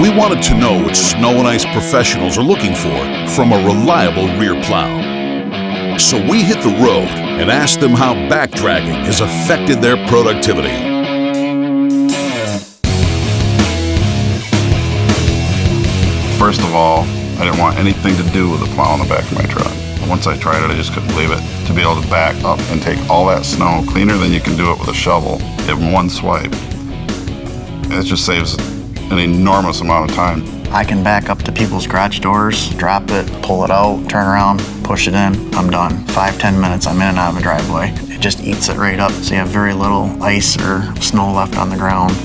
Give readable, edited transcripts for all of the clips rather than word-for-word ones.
We wanted to know what snow and ice professionals are looking for from a reliable rear plow. So we hit the road and asked them how backdragging has affected their productivity. First of all, I didn't want anything to do with the plow on the back of my truck. Once I tried it, I just couldn't believe it. To be able to back up and take all that snow cleaner than you can do it with a shovel in one swipe. It just saves an enormous amount of time. I can back up to people's garage doors, drop it, pull it out, turn around, push it in, I'm done. 5-10 minutes, I'm in and out of a driveway. It just eats it right up, so you have very little ice or snow left on the ground.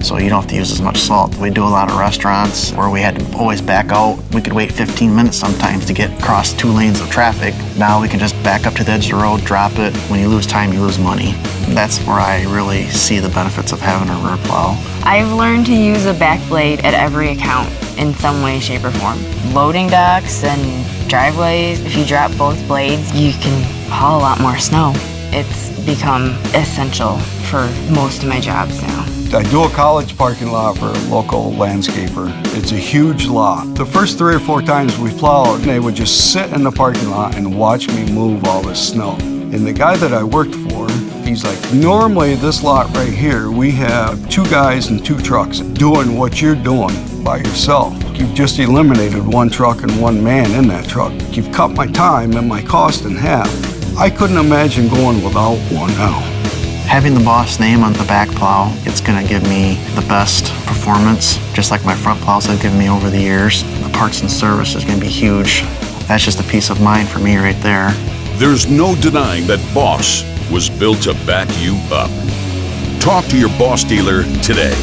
So you don't have to use as much salt. We do a lot of restaurants where we had to always back out. We could wait 15 minutes sometimes to get across 2 lanes of traffic. Now we can just back up to the edge of the road, drop it. When you lose time, you lose money. That's where I really see the benefits of having a rear plow. I've learned to use a back blade at every account in some way, shape, or form. Loading docks and driveways, if you drop both blades, you can haul a lot more snow. It's become essential for most of my jobs now. I do a college parking lot for a local landscaper. It's a huge lot. The first 3 or 4 times we plowed, they would just sit in the parking lot and watch me move all this snow. And the guy that I worked for, he's like, normally this lot right here, we have 2 guys and 2 trucks doing what you're doing by yourself. You've just eliminated 1 truck and 1 man in that truck. You've cut my time and my cost in half. I couldn't imagine going without one now. Having the Boss name on the back plow, it's gonna give me the best performance, just like my front plows have given me over the years. The parts and service is gonna be huge. That's just a peace of mind for me right there. There's no denying that Boss was built to back you up. Talk to your Boss dealer today.